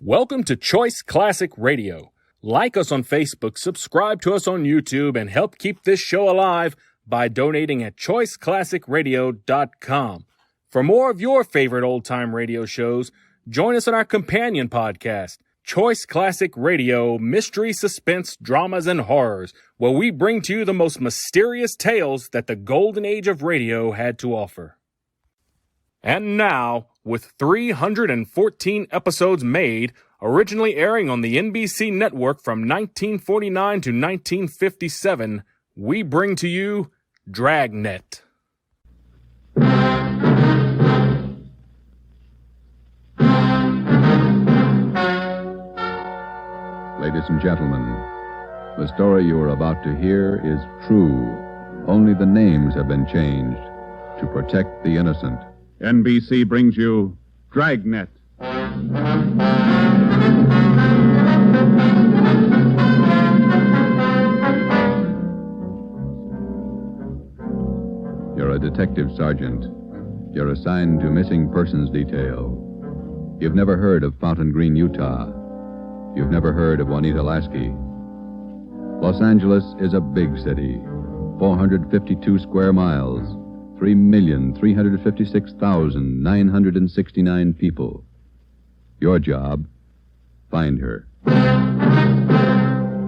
Welcome to Choice Classic Radio. Like us on Facebook, subscribe to us on YouTube, and help keep this show alive by donating at choiceclassicradio.com. For more of your favorite old-time radio shows, join us on our companion podcast, Choice Classic Radio, Mystery, Suspense, Dramas, and Horrors, where we bring to you the most mysterious tales that the golden age of radio had to offer. And now, with 314 episodes made, originally airing on the NBC network from 1949 to 1957, we bring to you Dragnet. Ladies and gentlemen, the story you are about to hear is true. Only the names have been changed to protect the innocent. NBC brings you Dragnet. You're a detective sergeant. You're assigned to missing persons detail. You've never heard of Fountain Green, Utah. You've never heard of Juanita Lasky. Los Angeles is a big city, 452 square miles, 3,356,969 people. Your job, find her.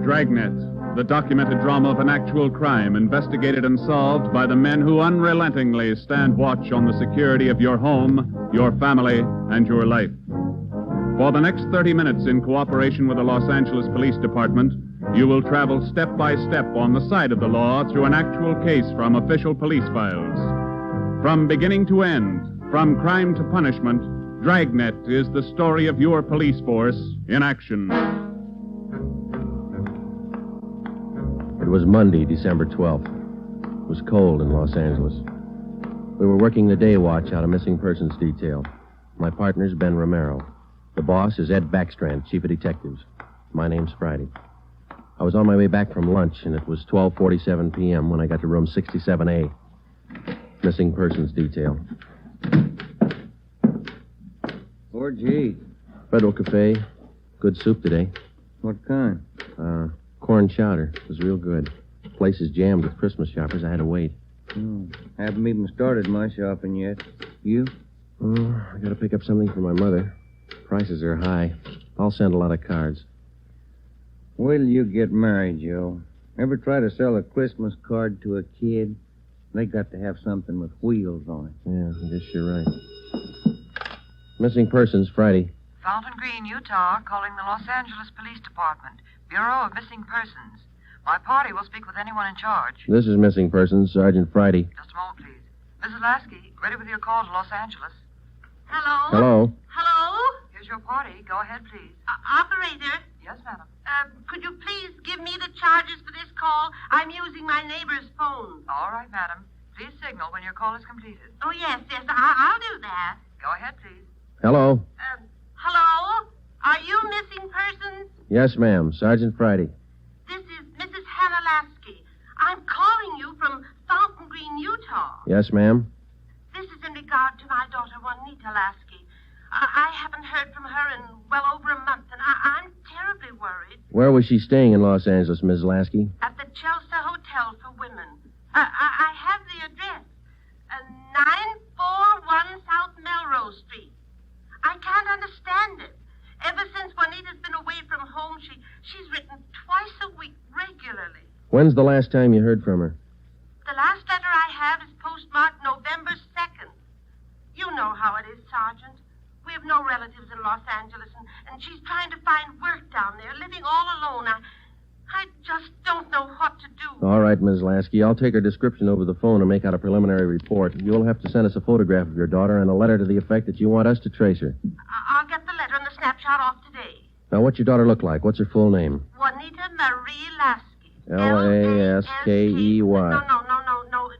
Dragnet, the documented drama of an actual crime investigated and solved by the men who unrelentingly stand watch on the security of your home, your family, and your life. For the next 30 minutes, in cooperation with the Los Angeles Police Department, you will travel step by step on the side of the law through an actual case from official police files. From beginning to end, from crime to punishment, Dragnet is the story of your police force in action. It was Monday, December 12th. It was cold in Los Angeles. We were working the day watch out of missing persons detail. My partner's Ben Romero. The boss is Ed Backstrand, chief of detectives. My name's Friday. I was on my way back from lunch, and it was 12:47 p.m. when I got to room 67A. Missing persons detail. 4G. Federal Cafe. Good soup today. What kind? Corn chowder. It was real good. Place is jammed with Christmas shoppers. I had to wait. Haven't even started my shopping yet. You? I gotta pick up something for my mother. Prices are high. I'll send a lot of cards. Wait till you get married, Joe. Ever try to sell a Christmas card to a kid? They got to have something with wheels on it. Yeah, I guess you're right. Missing persons, Friday. Fountain Green, Utah, calling the Los Angeles Police Department. Bureau of Missing Persons. My party will speak with anyone in charge. This is missing persons, Sergeant Friday. Just a moment, please. Mrs. Lasky, ready with your call to Los Angeles. Hello? Hello? Hello? Here's your party. Go ahead, please. Operator? Yes, madam. Could you please give me the charges for this call? I'm using my neighbor's phone. All right, madam. Please signal when your call is completed. Oh, yes, I'll do that. Go ahead, please. Hello? Hello? Are you missing persons? Yes, ma'am. Sergeant Friday. This is Mrs. Hannah Lasky. I'm calling you from Fountain Green, Utah. Yes, ma'am. This is in regard to my daughter, Juanita Lasky. I haven't heard from her in well over a month, and I'm terribly worried. Where was she staying in Los Angeles, Ms. Lasky? At the Chelsea Hotel for Women. I have the address. 941 South Melrose Street. I can't understand it. Ever since Juanita's been away from home, she's written twice a week regularly. When's the last time you heard from her? The last letter I have is postmarked November 2nd. You know how it is, Sergeant. We have no relatives in Los Angeles, and she's trying to find work down there, living all alone. I just don't know what to do. All right, Ms. Lasky. I'll take her description over the phone and make out a preliminary report. You'll have to send us a photograph of your daughter and a letter to the effect that you want us to trace her. I'll get the letter and the snapshot off today. Now, what's your daughter look like? What's her full name? Juanita Marie Lasky. Laskey.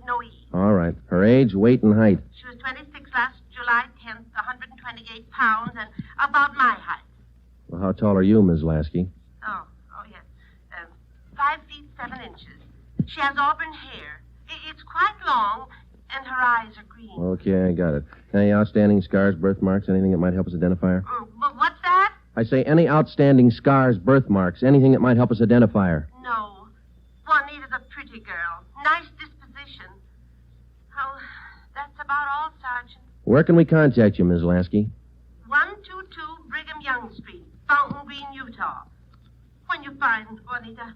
No E. All right. Her age, weight, and height. She was 26 last July 10th, 128 pounds, and about my height. Well, how tall are you, Ms. Lasky? Oh, yes. 5 feet 7 inches. She has auburn hair. It's quite long, and her eyes are green. Okay, I got it. Any outstanding scars, birthmarks, anything that might help us identify her? But what's that? I say any outstanding scars, birthmarks, anything that might help us identify her. No. Juanita's a pretty girl. Nice disposition. Oh, that's about all, Sergeant. Where can we contact you, Ms. Lasky? 122 Brigham Young Street, Fountain Green, Utah. When you find Juanita,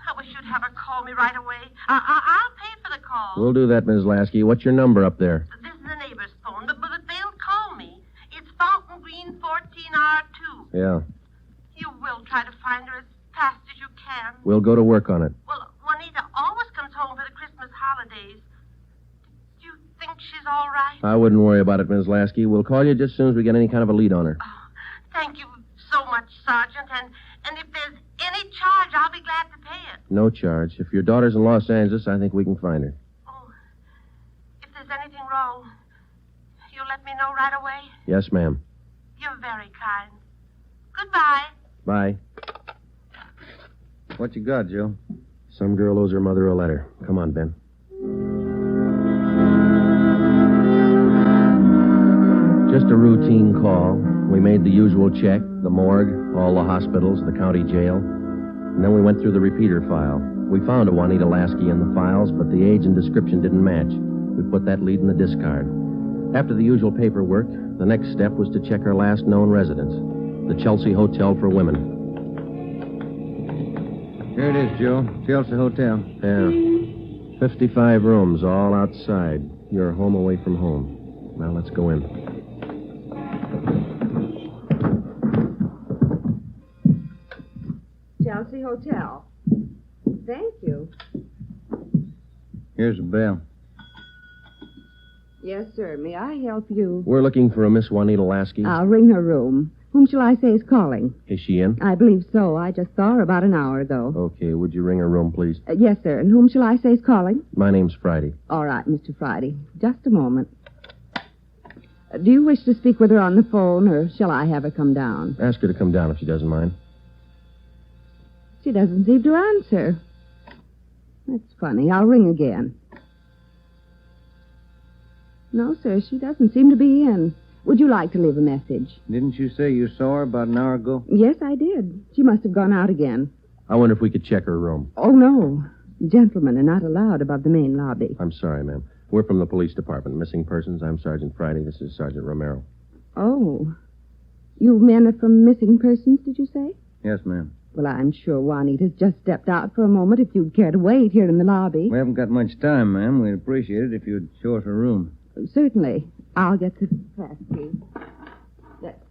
I wish you'd have her call me right away. I'll pay for the call. We'll do that, Ms. Lasky. What's your number up there? This is the neighbor's phone, but they'll call me. It's Fountain Green 14R2. Yeah. You will try to find her as fast as you can. We'll go to work on it. Well, Juanita always comes home for the Christmas holidays. Do you think she's all right? I wouldn't worry about it, Ms. Lasky. We'll call you just as soon as we get any kind of a lead on her. Oh, thank you so much, Sergeant. And if there's any charge, I'll be glad to pay it. No charge. If your daughter's in Los Angeles, I think we can find her. Oh, if there's anything wrong, you'll let me know right away? Yes, ma'am. You're very kind. Goodbye. Bye. What you got, Joe? Some girl owes her mother a letter. Come on, Ben. Just a routine call. We made the usual check, the morgue, all the hospitals, the county jail. And then we went through the repeater file. We found a Juanita Lasky in the files, but the age and description didn't match. We put that lead in the discard. After the usual paperwork, the next step was to check her last known residence, the Chelsea Hotel for Women. Here it is, Joe. Chelsea Hotel. Yeah. 55 rooms, all outside. You're home away from home. Now let's go in. Chelsea Hotel. Thank you. Here's the bell. Yes, sir. May I help you? We're looking for a Miss Juanita Lasky. I'll ring her room. Whom shall I say is calling? Is she in? I believe so. I just saw her about an hour ago. Okay, would you ring her room, please? Yes, sir. And whom shall I say is calling? My name's Friday. All right, Mr. Friday. Just a moment. Do you wish to speak with her on the phone, or shall I have her come down? Ask her to come down if she doesn't mind. She doesn't seem to answer. That's funny. I'll ring again. No, sir, she doesn't seem to be in. Would you like to leave a message? Didn't you say you saw her about an hour ago? Yes, I did. She must have gone out again. I wonder if we could check her room. Oh, no. Gentlemen are not allowed above the main lobby. I'm sorry, ma'am. We're from the police department. Missing persons. I'm Sergeant Friday. This is Sergeant Romero. Oh. You men are from missing persons, did you say? Yes, ma'am. Well, I'm sure Juanita's just stepped out for a moment if you'd care to wait here in the lobby. We haven't got much time, ma'am. We'd appreciate it if you'd show us her room. Certainly. I'll get the pass key. That's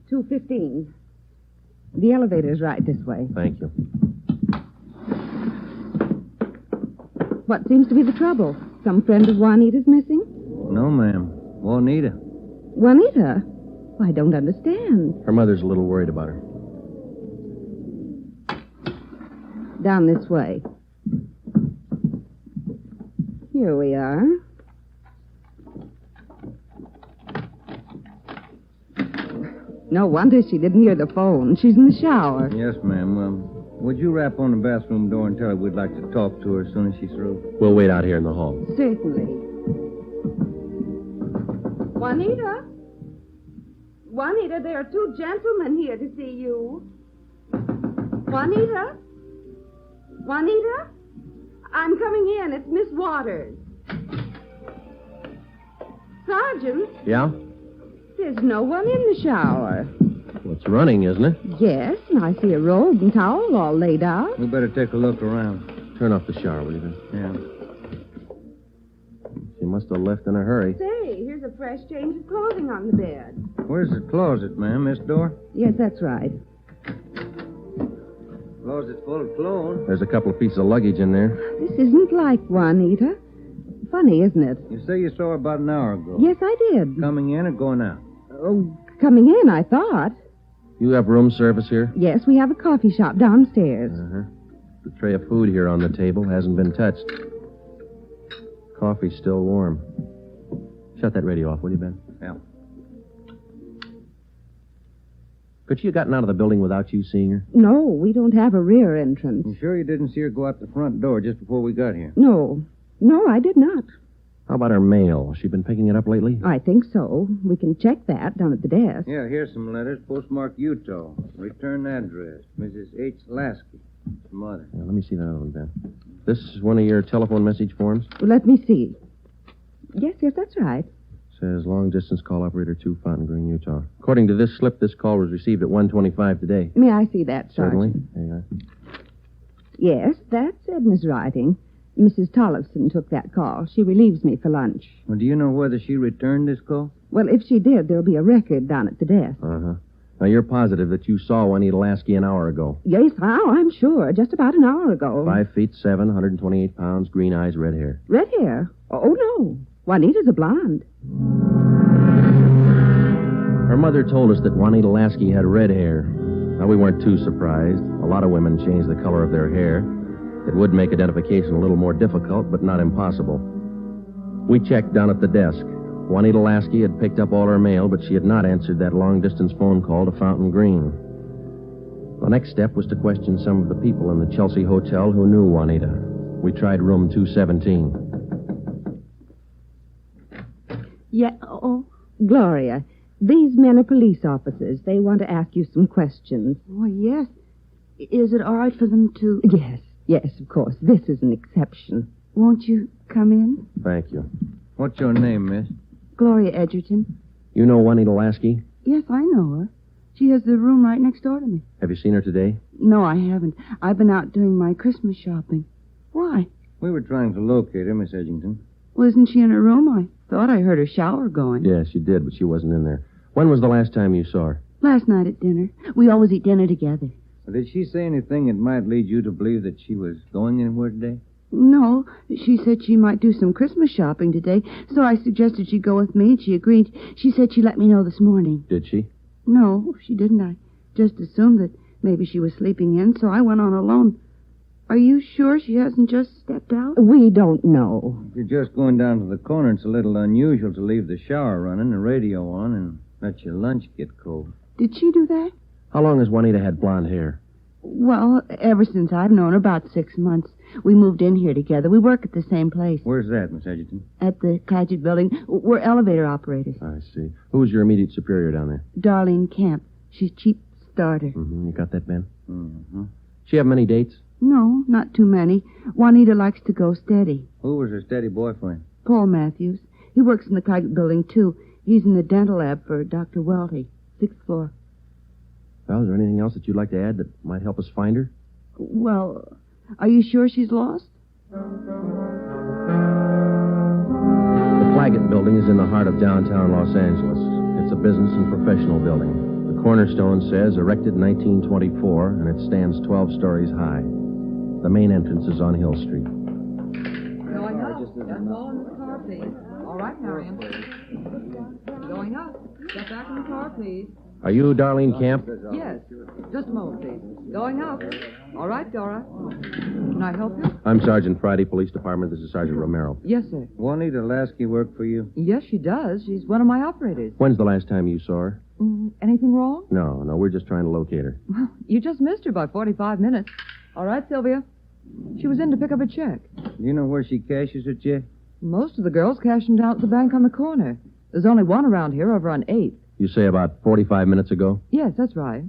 215. The elevator's right this way. Thank you. What seems to be the trouble? Some friend of Juanita's missing? No, ma'am. Juanita. Juanita? I don't understand. Her mother's a little worried about her. Down this way. Here we are. No wonder she didn't hear the phone. She's in the shower. Yes, ma'am. Would you rap on the bathroom door and tell her we'd like to talk to her as soon as she's through? We'll wait out here in the hall. Certainly. Juanita? Juanita, there are two gentlemen here to see you. Juanita? Juanita? I'm coming in. It's Miss Waters. Sergeant? Yeah? There's no one in the shower. Well, it's running, isn't it? Yes, and I see a robe and towel all laid out. We better take a look around. Turn off the shower, will you, Ben? Yeah. She must have left in a hurry. Say, here's a fresh change of clothing on the bed. Where's the closet, ma'am? This door? Yes, that's right. Closet's full of clothes. There's a couple of pieces of luggage in there. This isn't like Juanita. Funny, isn't it? You say you saw her about an hour ago. Yes, I did. Coming in or going out? Oh, coming in, I thought. You have room service here? Yes, we have a coffee shop downstairs. Uh-huh. The tray of food here on the table hasn't been touched. Coffee's still warm. Shut that radio off, will you, Ben? Yeah. Could she have gotten out of the building without you seeing her? No, we don't have a rear entrance. You sure you didn't see her go out the front door just before we got here? No, I did not. How about her mail? She been picking it up lately? I think so. We can check that down at the desk. Yeah, here's some letters. Postmark Utah. Return address. Mrs. H. Lasky. Mother. Yeah, let me see that other one, Ben. This is one of your telephone message forms? Well, let me see. Yes, that's right. Says long distance call operator 2, Fountain Green, Utah. According to this slip, this call was received at 1:25 today. May I see that, Certainly. Sergeant? There you are. Yes, that's Edna's writing. Mrs. Tollefson took that call. She relieves me for lunch. Well, do you know whether she returned this call? Well, if she did, there'll be a record down at the desk. Uh-huh. Now, you're positive that you saw Juanita Lasky an hour ago. Yes, I'm sure. Just about an hour ago. 5'7", 128 pounds, green eyes, red hair. Red hair? Oh, no. Juanita's a blonde. Her mother told us that Juanita Lasky had red hair. Now, we weren't too surprised. A lot of women change the color of their hair. It would make identification a little more difficult, but not impossible. We checked down at the desk. Juanita Lasky had picked up all her mail, but she had not answered that long-distance phone call to Fountain Green. The next step was to question some of the people in the Chelsea Hotel who knew Juanita. We tried room 217. Yeah, Gloria, these men are police officers. They want to ask you some questions. Oh, yes. Is it all right for them to... Yes, of course. This is an exception. Won't you come in? Thank you. What's your name, miss? Gloria Edgerton. You know Juanita Lasky? Yes, I know her. She has the room right next door to me. Have you seen her today? No, I haven't. I've been out doing my Christmas shopping. Why? We were trying to locate her, Miss Edgerton. Well, isn't she in her room? I thought I heard her shower going. Yes, she did, but she wasn't in there. When was the last time you saw her? Last night at dinner. We always eat dinner together. Did she say anything that might lead you to believe that she was going anywhere today? No, she said she might do some Christmas shopping today, so I suggested she go with me, and she agreed. She said she'd let me know this morning. Did she? No, she didn't. I just assumed that maybe she was sleeping in, so I went on alone. Are you sure she hasn't just stepped out? We don't know. If you're just going down to the corner, it's a little unusual to leave the shower running, the radio on, and let your lunch get cold. Did she do that? How long has Juanita had blonde hair? Well, ever since I've known her, about 6 months. We moved in here together. We work at the same place. Where's that, Miss Edgerton? At the Clagett building. We're elevator operators. I see. Who's your immediate superior down there? Darlene Camp. She's chief starter. Mm-hmm. You got that, Ben? Mm-hmm. She have many dates? No, not too many. Juanita likes to go steady. Who was her steady boyfriend? Paul Matthews. He works in the Clagett building, too. He's in the dental lab for Dr. Welty, 6th floor. Well, is there anything else that you'd like to add that might help us find her? Well, are you sure she's lost? The Clagett building is in the heart of downtown Los Angeles. It's a business and professional building. The cornerstone says erected in 1924, and it stands 12 stories high. The main entrance is on Hill Street. Going up. That's all in the car, please. All right, Marion. Going up. Step back in the car, please. Are you Darlene Camp? Yes. Just a moment, please. Going up. All right, Dora. Can I help you? I'm Sergeant Friday, Police Department. This is Sergeant Romero. Yes, sir. Juanita Lasky work for you? Yes, she does. She's one of my operators. When's the last time you saw her? Anything wrong? No, we're just trying to locate her. Well, you just missed her by 45 minutes. All right, Sylvia. She was in to pick up a check. Do you know where she cashes her check? Most of the girls cash them down at the bank on the corner. There's only one around here over on 8th. You say about 45 minutes ago? Yes, that's right.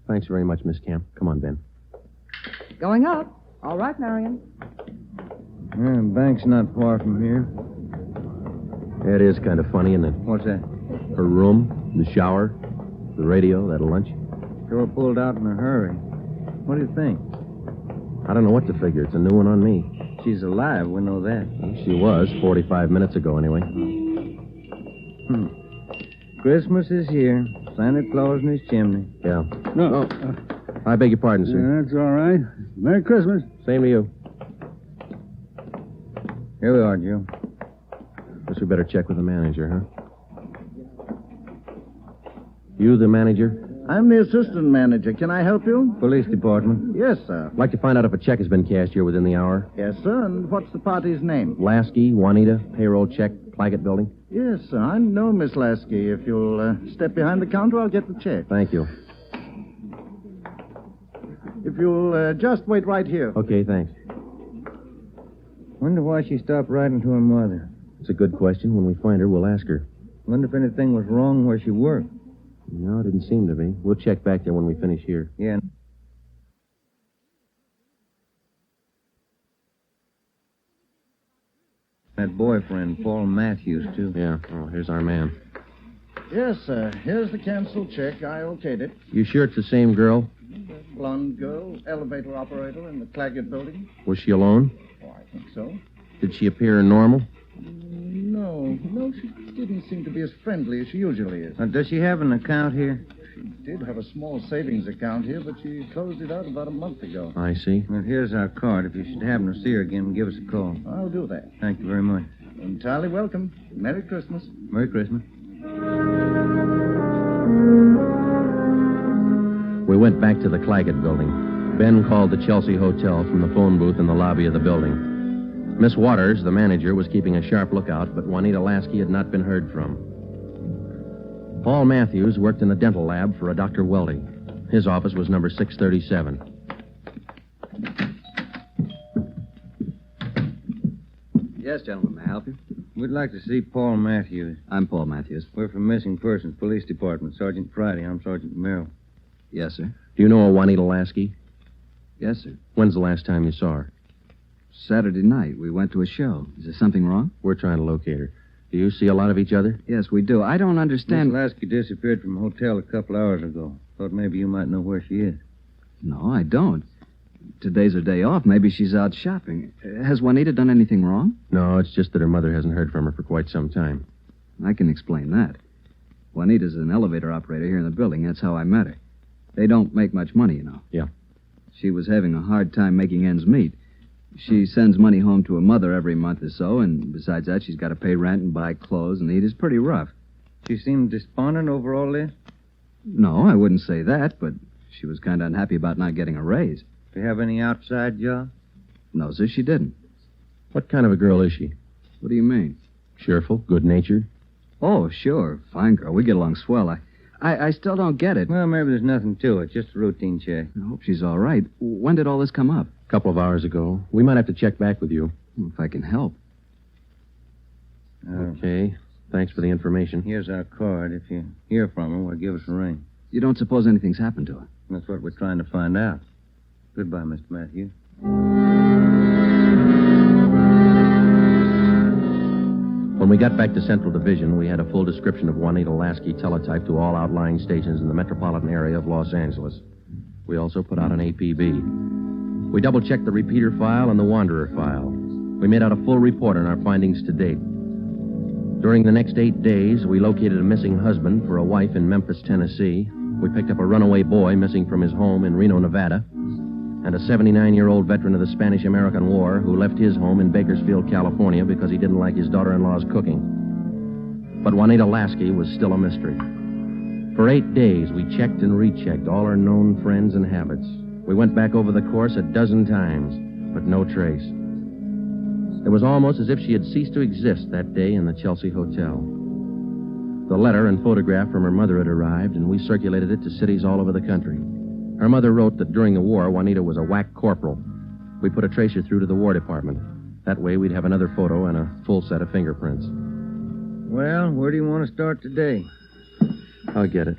Thanks very much, Miss Camp. Come on, Ben. Going up. All right, Marion. Bank's not far from here. It is kind of funny, isn't it? What's that? Her room, the shower, the radio, that lunch. Sure pulled out in a hurry. What do you think? I don't know what to figure. It's a new one on me. She's alive, we know that. She was 45 minutes ago, anyway. Christmas is here. Santa Claus in his chimney. Yeah. No. I beg your pardon, sir. Yeah, that's all right. Merry Christmas. Same to you. Here we are, Joe. Guess we better check with the manager, huh? You the manager? I'm the assistant manager. Can I help you? Police department. Yes, sir. I'd like to find out if a check has been cashed here within the hour. Yes, sir. And what's the party's name? Lasky, Juanita, payroll check, Clagett building. Yes, sir. I know Miss Lasky. If you'll step behind the counter, I'll get the check. Thank you. If you'll just wait right here. Okay, thanks. Wonder why she stopped writing to her mother. It's a good question. When we find her, we'll ask her. Wonder if anything was wrong where she worked. No, it didn't seem to be. We'll check back there when we finish here. Yeah. That boyfriend, Paul Matthews, too. Yeah. Oh, here's our man. Yes, sir. Here's the canceled check. I okayed it. You sure it's the same girl? Blonde girl, elevator operator in the Claggett building. Was she alone? Oh, I think so. Did she appear normal? No, she didn't seem to be as friendly as she usually is. Does she have an account here? She did have a small savings account here, but she closed it out about a month ago. I see. Well, here's our card. If you should happen to see her again, give us a call. I'll do that. Thank you very much. Entirely welcome. Merry Christmas. Merry Christmas. We went back to the Claggett building. Ben called the Chelsea Hotel from the phone booth in the lobby of the building. Miss Waters, the manager, was keeping a sharp lookout, but Juanita Lasky had not been heard from. Paul Matthews worked in the dental lab for a Dr. Weldy. His office was number 637. Yes, gentlemen, may I help you? We'd like to see Paul Matthews. I'm Paul Matthews. We're from Missing Persons Police Department. Sergeant Friday. I'm Sergeant Merrill. Yes, sir. Do you know a Juanita Lasky? Yes, sir. When's the last time you saw her? Saturday night, we went to a show. Is there something wrong? We're trying to locate her. Do you see a lot of each other? Yes, we do. I don't understand. Miss Lasky disappeared from a hotel a couple hours ago. Thought maybe you might know where she is. No, I don't. Today's her day off. Maybe she's out shopping. Has Juanita done anything wrong? No, it's just that her mother hasn't heard from her for quite some time. I can explain that. Juanita's an elevator operator here in the building. That's how I met her. They don't make much money, you know. Yeah. She was having a hard time making ends meet. She sends money home to her mother every month or so, and besides that, she's got to pay rent and buy clothes and eat. It's pretty rough. She seemed despondent over all this? No, I wouldn't say that, but she was kind of unhappy about not getting a raise. Do you have any outside job? No, sir, she didn't. What kind of a girl is she? What do you mean? Cheerful, good-natured? Oh, sure. Fine girl. We get along swell. I still don't get it. Well, maybe there's nothing to it. Just a routine check. I hope she's all right. When did all this come up? A couple of hours ago. We might have to check back with you. If I can help. Okay. Thanks for the information. Here's our card. If you hear from her, well, give us a ring. You don't suppose anything's happened to her? That's what we're trying to find out. Goodbye, Mr. Matthews. When we got back to Central Division, we had a full description of Juanita Lasky teletyped to all outlying stations in the metropolitan area of Los Angeles. We also put out an APB. We double-checked the repeater file and the wanderer file. We made out a full report on our findings to date. During the next 8 days, we located a missing husband for a wife in Memphis, Tennessee. We picked up a runaway boy missing from his home in Reno, Nevada, and a 79-year-old veteran of the Spanish-American War who left his home in Bakersfield, California because he didn't like his daughter-in-law's cooking. But Juanita Lasky was still a mystery. For 8 days, we checked and rechecked all her known friends and habits. We went back over the course a dozen times, but no trace. It was almost as if she had ceased to exist that day in the Chelsea Hotel. The letter and photograph from her mother had arrived, and we circulated it to cities all over the country. Her mother wrote that during the war, Juanita was a whack corporal. We put a tracer through to the War Department. That way, we'd have another photo and a full set of fingerprints. Well, where do you want to start today? I'll get it.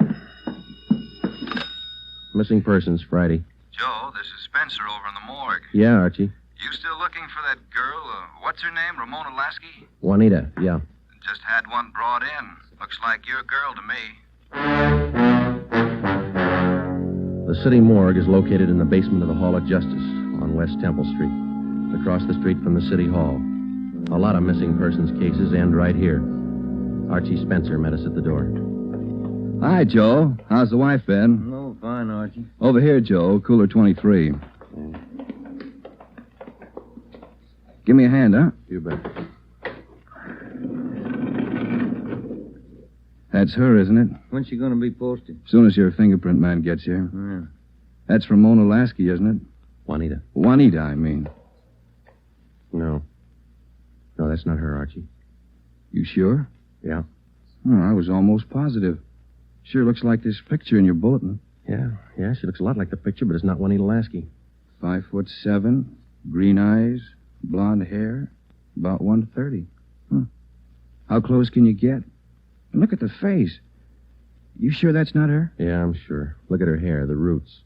Missing persons, Friday. Joe, this is Spencer over in the morgue. Yeah, Archie. You still looking for that girl? What's her name? Ramona Lasky? Juanita, yeah. Just had one brought in. Looks like your girl to me. The city morgue is located in the basement of the Hall of Justice on West Temple Street, across the street from the city hall. A lot of missing persons cases end right here. Archie Spencer met us at the door. Hi, Joe. How's the wife been? Oh, fine, Archie. Over here, Joe. Cooler 23. Give me a hand, huh? You bet. That's her, isn't it? When's she going to be posted? As soon as your fingerprint man gets here. Yeah. That's Ramona Lasky, isn't it? Juanita. Juanita, I mean. No. No, that's not her, Archie. You sure? Yeah. Oh, I was almost positive. Sure looks like this picture in your bulletin. Yeah, she looks a lot like the picture, but it's not Juanita Lasky. 5'7", green eyes, blonde hair, about 130. How close can you get? And look at the face. You sure that's not her? Yeah, I'm sure. Look at her hair, the roots.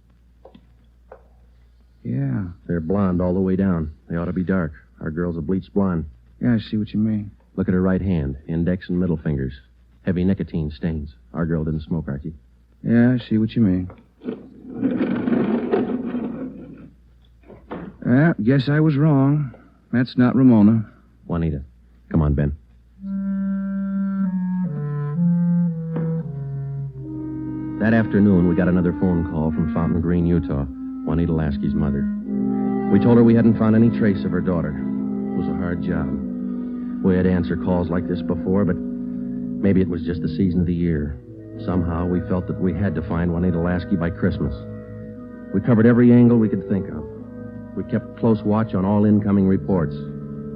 Yeah. They're blonde all the way down. They ought to be dark. Our girl's a bleached blonde. Yeah, I see what you mean. Look at her right hand, index and middle fingers. Heavy nicotine stains. Our girl didn't smoke, Archie. Yeah, I see what you mean. Guess I was wrong. That's not Ramona. Juanita. Come on, Ben. That afternoon, we got another phone call from Fountain Green, Utah, Juanita Lasky's mother. We told her we hadn't found any trace of her daughter. It was a hard job. We had to answer calls like this before, but maybe it was just the season of the year. Somehow, we felt that we had to find Juanita Lasky by Christmas. We covered every angle we could think of. We kept close watch on all incoming reports.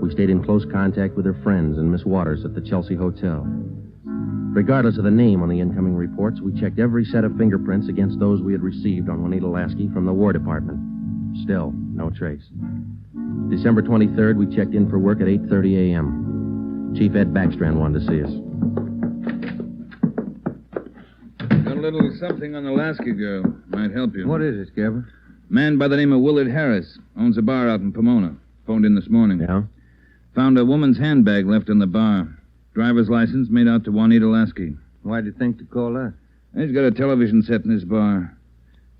We stayed in close contact with her friends and Miss Waters at the Chelsea Hotel. Regardless of the name on the incoming reports, we checked every set of fingerprints against those we had received on Juanita Lasky from the War Department. Still, no trace. December 23rd, we checked in for work at 8:30 a.m. Chief Ed Backstrand wanted to see us. Got a little something on the Lasky girl. Might help you. What is it, Skipper? Man by the name of Willard Harris. Owns a bar out in Pomona. Phoned in this morning. Yeah? Found a woman's handbag left in the bar. Driver's license made out to Juanita Lasky. Why'd you think to call us? He's got a television set in his bar.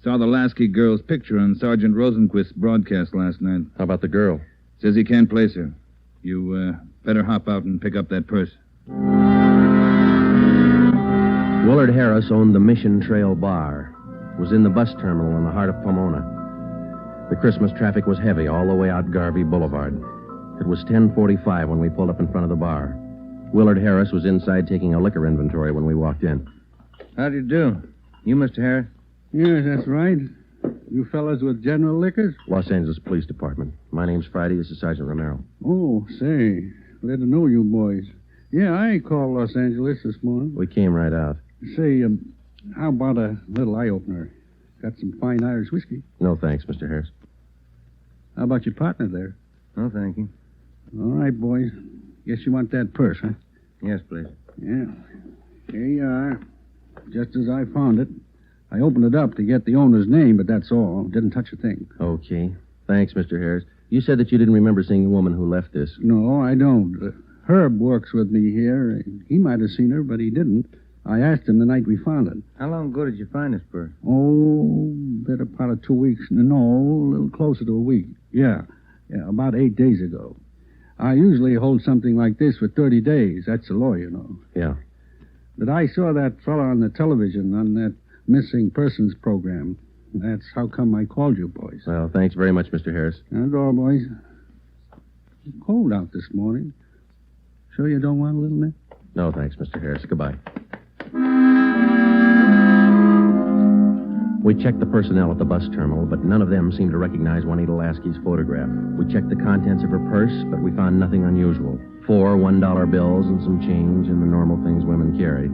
Saw the Lasky girl's picture on Sergeant Rosenquist's broadcast last night. How about the girl? Says he can't place her. You better hop out and pick up that purse. Willard Harris owned the Mission Trail Bar. It was in the bus terminal in the heart of Pomona. The Christmas traffic was heavy all the way out Garvey Boulevard. It was 10:45 when we pulled up in front of the bar. Willard Harris was inside taking a liquor inventory when we walked in. How do you do? You, Mr. Harris? Yes, that's right. You fellas with General Liquors? Los Angeles Police Department. My name's Friday. This is Sergeant Romero. Oh, say, glad to know you boys. Yeah, I called Los Angeles this morning. We came right out. Say, how about a little eye-opener? Got some fine Irish whiskey. No, thanks, Mr. Harris. How about your partner there? No, thank you. All right, boys. Guess you want that purse, huh? Yes, please. Yeah. Here you are. Just as I found it. I opened it up to get the owner's name, but that's all. Didn't touch a thing. Okay. Thanks, Mr. Harris. You said that you didn't remember seeing the woman who left this. No, I don't. Herb works with me here. He might have seen her, but he didn't. I asked him the night we found it. How long ago did you find this purse? Oh, better part of 2 weeks. No, a little closer to a week. Yeah, about 8 days ago. I usually hold something like this for 30 days. That's the law, you know. Yeah. But I saw that fella on the television on that missing persons program. That's how come I called you, boys. Well, thanks very much, Mr. Harris. That's all, boys. It's cold out this morning. Sure you don't want a little nip? No, thanks, Mr. Harris. Goodbye. We checked the personnel at the bus terminal, but none of them seemed to recognize Juanita Lasky's photograph. We checked the contents of her purse, but we found nothing unusual. 4 $1 bills and some change and the normal things women carry.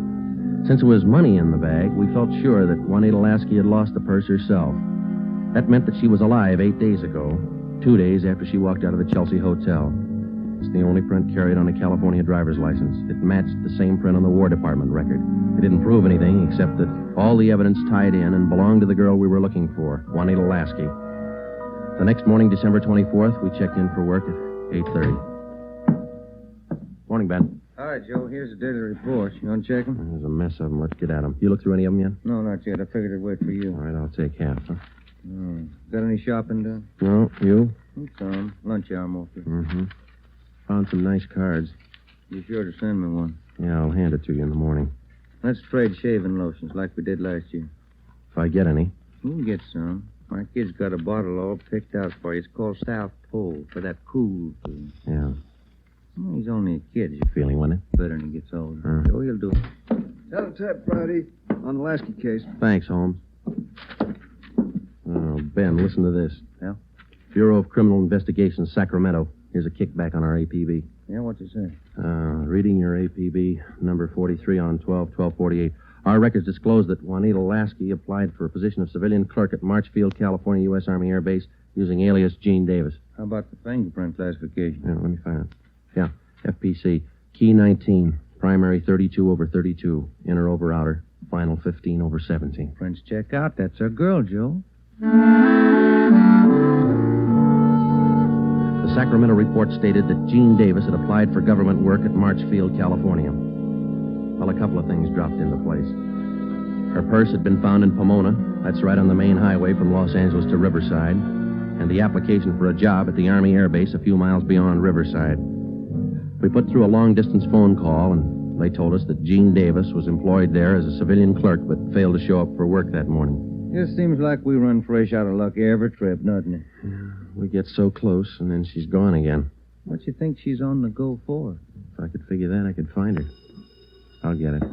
Since it was money in the bag, we felt sure that Juanita Lasky had lost the purse herself. That meant that she was alive 8 days ago, 2 days after she walked out of the Chelsea Hotel. It's the only print carried on a California driver's license. It matched the same print on the War Department record. It didn't prove anything except that all the evidence tied in and belonged to the girl we were looking for, Juanita Lasky. The next morning, December 24th, we checked in for work at 8:30. Morning, Ben. All right, Joe, here's the daily report. You want to check them? There's a mess of them. Let's get at them. You look through any of them yet? No, not yet. I figured I'd wait for you. All right, I'll take half, huh? Got any shopping done? No, you? Some. Lunch hour mostly. Mm-hmm. Found some nice cards. Be sure to send me one. Yeah, I'll hand it to you in the morning. Let's trade shaving lotions like we did last year. If I get any. You can get some. My kid's got a bottle all picked out for you. It's called South Pole for that cool food. Yeah. Well, he's only a kid. Feeling, wasn't it? Better when he gets older. So he'll do it. Teletype, Friday, on the Lasky case. Thanks, Holmes. Oh, Ben, listen to this. Yeah? Bureau of Criminal Investigation, Sacramento. Here's a kickback on our APB. Yeah, what's it say? Reading your APB, number 43 on 12/12/48. Our records disclose that Juanita Lasky applied for a position of civilian clerk at Marchfield, California, U.S. Army Air Base, using alias Gene Davis. How about the fingerprint classification? Yeah, let me find it. Yeah, FPC. Key 19. Primary 32 over 32. Inner over outer. Final 15 over 17. French check out. That's our girl, Joe. The Sacramento report stated that Jean Davis had applied for government work at Marchfield, California. Well, a couple of things dropped into place. Her purse had been found in Pomona. That's right on the main highway from Los Angeles to Riverside. And the application for a job at the Army Air Base a few miles beyond Riverside. We put through a long-distance phone call, and they told us that Jean Davis was employed there as a civilian clerk but failed to show up for work that morning. It seems like we run fresh out of luck every trip, doesn't it? Yeah, we get so close, and then she's gone again. What you think she's on the go for? If I could figure that, I could find her. I'll get it.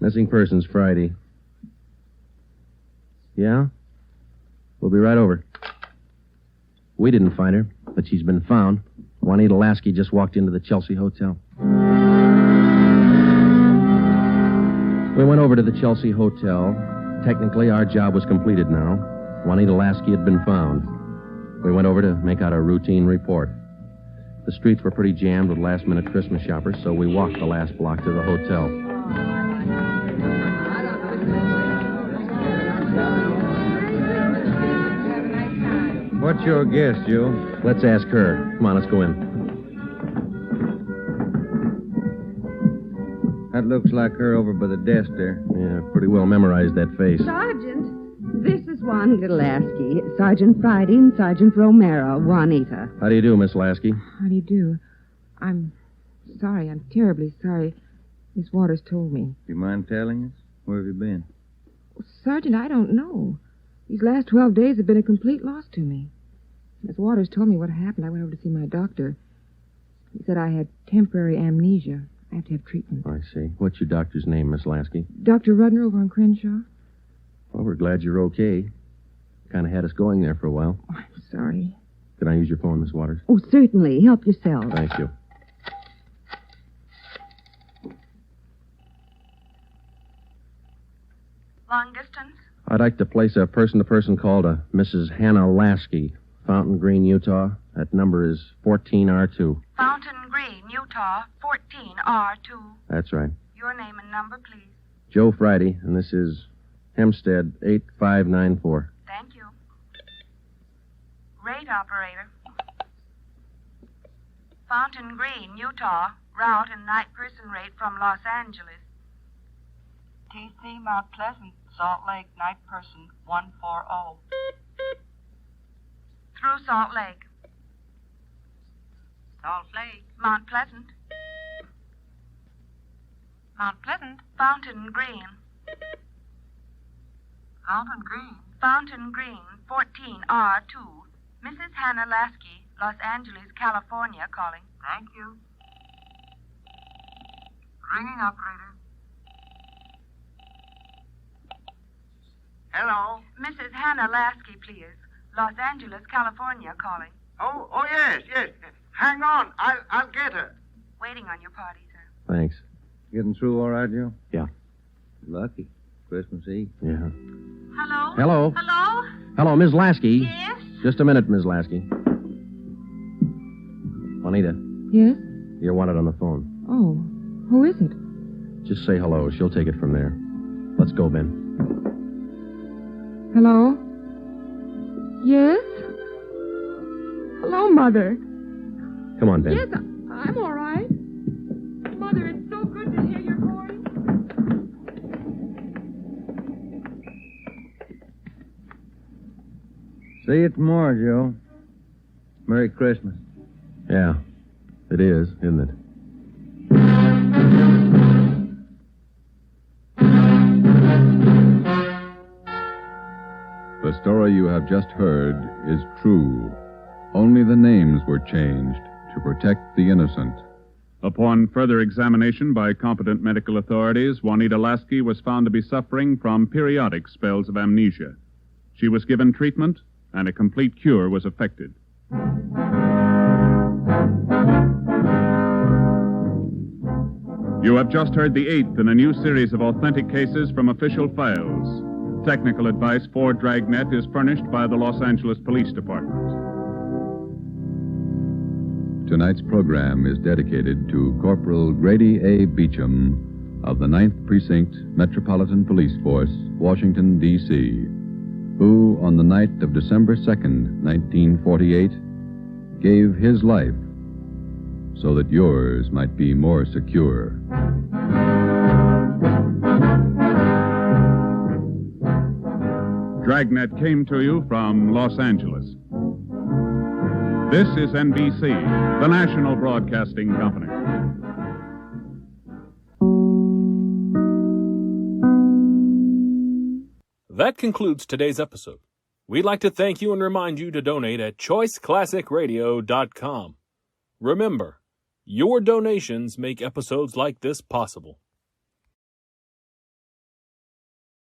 Missing persons Friday. Yeah? We'll be right over. We didn't find her, but she's been found. Juanita Lasky just walked into the Chelsea Hotel. We went over to the Chelsea Hotel. Technically, our job was completed now. Juanita Lasky had been found. We went over to make out a routine report. The streets were pretty jammed with last-minute Christmas shoppers, so we walked the last block to the hotel. What's your guess, Joe? Let's ask her. Come on, let's go in. That looks like her over by the desk there. Yeah, pretty well memorized that face. Sergeant, this is Juanita Lasky. Sergeant Friday and Sergeant Romero. Juanita. How do you do, Miss Lasky? How do you do? I'm sorry. I'm terribly sorry. Miss Waters told me. Do you mind telling us? Where have you been? Sergeant, I don't know. These last 12 days have been a complete loss to me. Miss Waters told me what happened. I went over to see my doctor. He said I had temporary amnesia. I have to have treatment. I see. What's your doctor's name, Miss Lasky? Dr. Rudner over on Crenshaw. Well, we're glad you're okay. Kind of had us going there for a while. Oh, I'm sorry. Can I use your phone, Miss Waters? Oh, certainly. Help yourself. Thank you. Long distance? I'd like to place a person-to-person call to Mrs. Hannah Lasky, Fountain Green, Utah. That number is 14R2. Fountain Green, Utah, 14R2. That's right. Your name and number, please. Joe Friday, and this is Hempstead 8594. Thank you. Rate operator. Fountain Green, Utah, route and night person rate from Los Angeles. TC Mount Pleasant, Salt Lake, night person 140. Through Salt Lake. Salt Lake. Mount Pleasant. Mount Pleasant. Fountain Green. Fountain Green. Fountain Green, 14R2. Mrs. Hannah Lasky, Los Angeles, California, calling. Thank you. Ringing operator. Hello? Mrs. Hannah Lasky, please. Los Angeles, California, calling. Oh, yes. Hang on. I'll get her. Waiting on your party, sir. Thanks. Getting through all right, Joe? Yeah. Lucky. Christmas Eve. Yeah. Hello? Hello? Hello? Hello, Ms. Lasky. Yes? Just a minute, Ms. Lasky. Juanita, Yes? you're wanted on the phone. Oh, who is it? Just say hello. She'll take it from there. Let's go, Ben. Hello? Yes? Hello, Mother. Come on, Ben. Yes, I'm all right. Mother, it's so good to hear your voice. See you tomorrow, Joe. Merry Christmas. Yeah, it is, isn't it? The story you have just heard is true. Only the names were changed to protect the innocent. Upon further examination by competent medical authorities, Juanita Lasky was found to be suffering from periodic spells of amnesia. She was given treatment, and a complete cure was effected. You have just heard the 8th in a new series of authentic cases from official files. Technical advice for Dragnet is furnished by the Los Angeles Police Department. Tonight's program is dedicated to Corporal Grady A. Beecham of the 9th Precinct Metropolitan Police Force, Washington, D.C., who, on the night of December 2nd, 1948, gave his life so that yours might be more secure. Dragnet came to you from Los Angeles. This is NBC, the national broadcasting company. That concludes today's episode. We'd like to thank you and remind you to donate at choiceclassicradio.com. Remember, your donations make episodes like this possible.